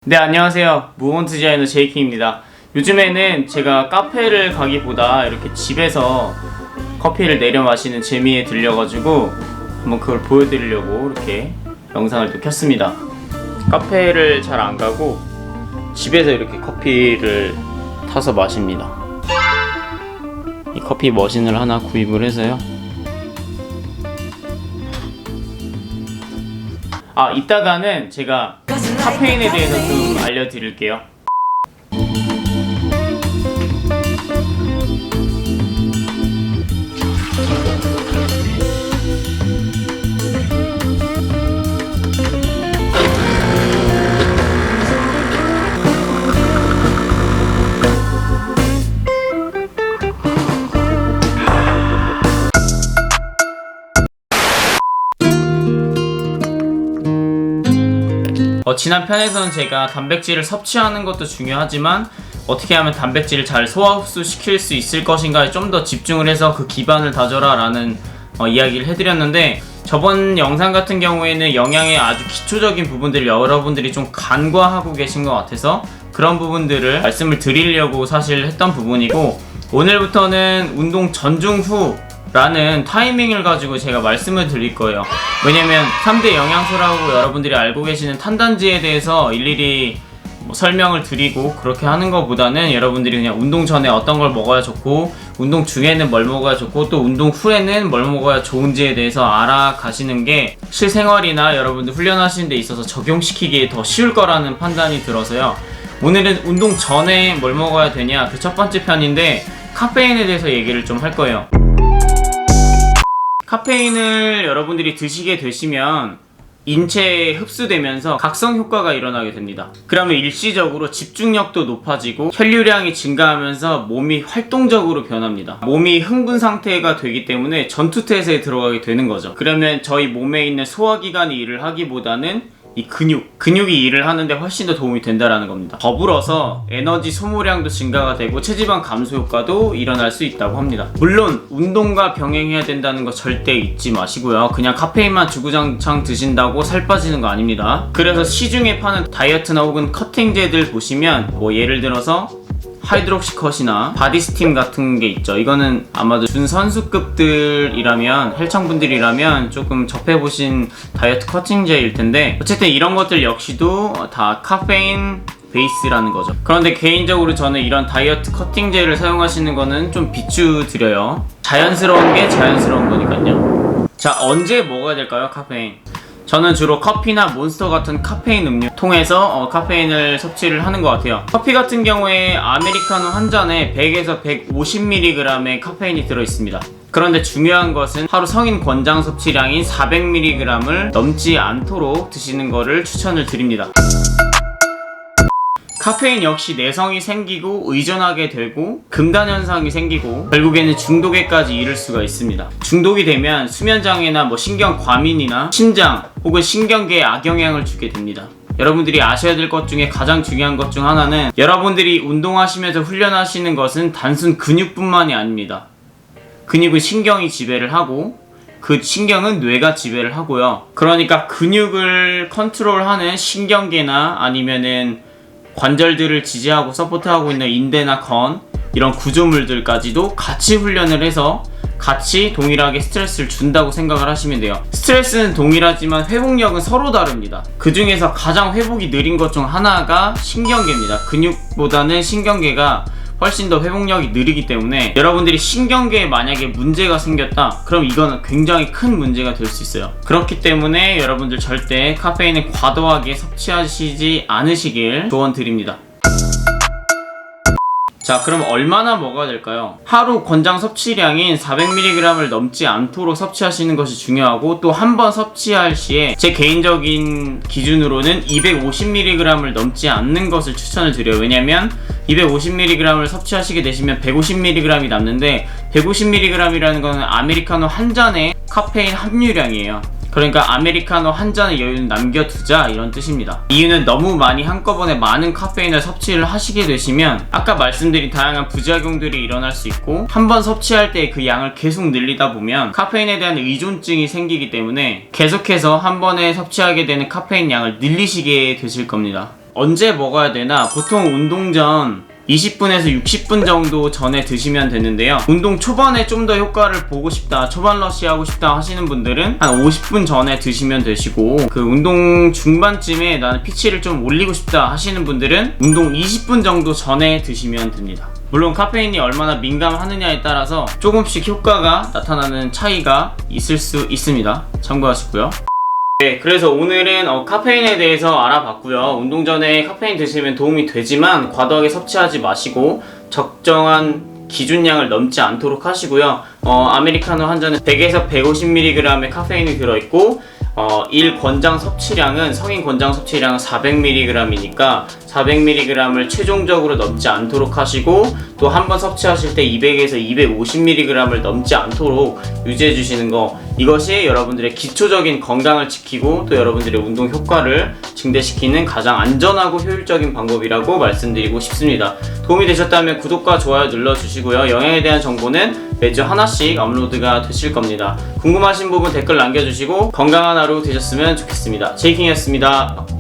네, 안녕하세요. 무몬트 디자이너 제이킹입니다. 요즘에는 제가 카페를 가기보다 이렇게 집에서 커피를 내려 마시는 재미에 들려가지고 한번 그걸 보여드리려고 이렇게 영상을 또 켰습니다. 카페를 잘 안 가고 집에서 이렇게 커피를 타서 마십니다. 이 커피 머신을 하나 구입을 해서요. 이따가는 제가 카페인에 대해서 좀 알려드릴게요. 지난 편에서는 제가 단백질을 섭취하는 것도 중요하지만 어떻게 하면 단백질을 잘 소화 흡수시킬 수 있을 것인가에 좀 더 집중을 해서 그 기반을 다져라 라는 이야기를 해드렸는데, 저번 영상 같은 경우에는 영양의 아주 기초적인 부분들을 여러분들이 좀 간과하고 계신 것 같아서 그런 부분들을 말씀을 드리려고 사실 했던 부분이고, 오늘부터는 운동 전중 후 라는 타이밍을 가지고 제가 말씀을 드릴 거예요. 왜냐면 3대 영양소라고 여러분들이 알고 계시는 탄단지에 대해서 일일이 설명을 드리고 그렇게 하는 것보다는 여러분들이 그냥 운동 전에 어떤 걸 먹어야 좋고, 운동 중에는 뭘 먹어야 좋고, 또 운동 후에는 뭘 먹어야 좋은지에 대해서 알아가시는 게 실생활이나 여러분들 훈련하시는 데 있어서 적용시키기에 더 쉬울 거라는 판단이 들어서요. 오늘은 운동 전에 뭘 먹어야 되냐, 그 첫 번째 편인데 카페인에 대해서 얘기를 좀 할 거예요. 카페인을 여러분들이 드시게 되시면 인체에 흡수되면서 각성 효과가 일어나게 됩니다. 그러면 일시적으로 집중력도 높아지고 혈류량이 증가하면서 몸이 활동적으로 변합니다. 몸이 흥분 상태가 되기 때문에 전투태세에 들어가게 되는 거죠. 그러면 저희 몸에 있는 소화기관이 일을 하기보다는 이 근육이 일을 하는데 훨씬 더 도움이 된다라는 겁니다. 더불어서 에너지 소모량도 증가가 되고 체지방 감소 효과도 일어날 수 있다고 합니다. 물론 운동과 병행해야 된다는 거 절대 잊지 마시고요. 그냥 카페인만 주구장창 드신다고 살 빠지는 거 아닙니다. 그래서 시중에 파는 다이어트나 혹은 커팅제들 보시면 예를 들어서 하이드록시컷이나 바디스팀 같은 게 있죠. 이거는 아마도 준선수급들이라면, 헬창분들이라면 조금 접해보신 다이어트 커팅제일 텐데, 어쨌든 이런 것들 역시도 다 카페인 베이스라는 거죠. 그런데 개인적으로 저는 이런 다이어트 커팅제를 사용하시는 거는 좀 비추드려요. 자연스러운 게 자연스러운 거니까요. 자, 언제 먹어야 될까요, 카페인? 저는 주로 커피나 몬스터 같은 카페인 음료 통해서 카페인을 섭취를 하는 것 같아요. 커피 같은 경우에 아메리카노 한 잔에 100에서 150mg의 카페인이 들어있습니다. 그런데 중요한 것은 하루 성인 권장 섭취량인 400mg을 넘지 않도록 드시는 것을 추천을 드립니다. 카페인 역시 내성이 생기고 의존하게 되고 금단 현상이 생기고 결국에는 중독에까지 이를 수가 있습니다. 중독이 되면 수면장애나 신경 과민이나 심장 혹은 신경계에 악영향을 주게 됩니다. 여러분들이 아셔야 될 것 중에 가장 중요한 것 중 하나는, 여러분들이 운동하시면서 훈련하시는 것은 단순 근육뿐만이 아닙니다. 근육은 신경이 지배를 하고 그 신경은 뇌가 지배를 하고요. 그러니까 근육을 컨트롤하는 신경계나 아니면은 관절들을 지지하고 서포트하고 있는 인대나 건, 이런 구조물들까지도 같이 훈련을 해서 같이 동일하게 스트레스를 준다고 생각을 하시면 돼요. 스트레스는 동일하지만 회복력은 서로 다릅니다. 그 중에서 가장 회복이 느린 것 중 하나가 신경계입니다. 근육보다는 신경계가 훨씬 더 회복력이 느리기 때문에 여러분들이 신경계에 만약에 문제가 생겼다, 그럼 이거는 굉장히 큰 문제가 될 수 있어요. 그렇기 때문에 여러분들 절대 카페인을 과도하게 섭취하시지 않으시길 조언드립니다. 자, 그럼 얼마나 먹어야 될까요? 하루 권장 섭취량인 400mg을 넘지 않도록 섭취하시는 것이 중요하고, 또 한 번 섭취할 시에 제 개인적인 기준으로는 250mg을 넘지 않는 것을 추천을 드려요. 왜냐면 250mg을 섭취하시게 되시면 150mg이 남는데, 150mg이라는 것은 아메리카노 한 잔의 카페인 함유량이에요. 그러니까 아메리카노 한 잔의 여유는 남겨두자, 이런 뜻입니다. 이유는 너무 많이 한꺼번에 많은 카페인을 섭취를 하시게 되시면 아까 말씀드린 다양한 부작용들이 일어날 수 있고, 한 번 섭취할 때 그 양을 계속 늘리다 보면 카페인에 대한 의존증이 생기기 때문에 계속해서 한 번에 섭취하게 되는 카페인 양을 늘리시게 되실 겁니다. 언제 먹어야 되나? 보통 운동 전 20분에서 60분 정도 전에 드시면 되는데요. 운동 초반에 좀 더 효과를 보고 싶다, 초반 러시 하고 싶다 하시는 분들은 한 50분 전에 드시면 되시고, 그 운동 중반쯤에 나는 피치를 좀 올리고 싶다 하시는 분들은 운동 20분 정도 전에 드시면 됩니다. 물론 카페인이 얼마나 민감하느냐에 따라서 조금씩 효과가 나타나는 차이가 있을 수 있습니다. 참고하시고요. 네, 그래서 오늘은 카페인에 대해서 알아봤고요. 운동 전에 카페인 드시면 도움이 되지만 과도하게 섭취하지 마시고 적정한 기준량을 넘지 않도록 하시고요. 아메리카노 한 잔은 100에서 150mg의 카페인이 들어있고, 일 권장 섭취량은, 성인 권장 섭취량은 400mg이니까 400mg을 최종적으로 넘지 않도록 하시고, 또 한 번 섭취하실 때 200에서 250mg을 넘지 않도록 유지해 주시는 거, 이것이 여러분들의 기초적인 건강을 지키고 또 여러분들의 운동 효과를 증대시키는 가장 안전하고 효율적인 방법이라고 말씀드리고 싶습니다. 도움이 되셨다면 구독과 좋아요 눌러주시고요. 영양에 대한 정보는 매주 하나씩 업로드가 되실 겁니다. 궁금하신 부분 댓글 남겨주시고 건강한 하루 되셨으면 좋겠습니다. 제이킹이었습니다.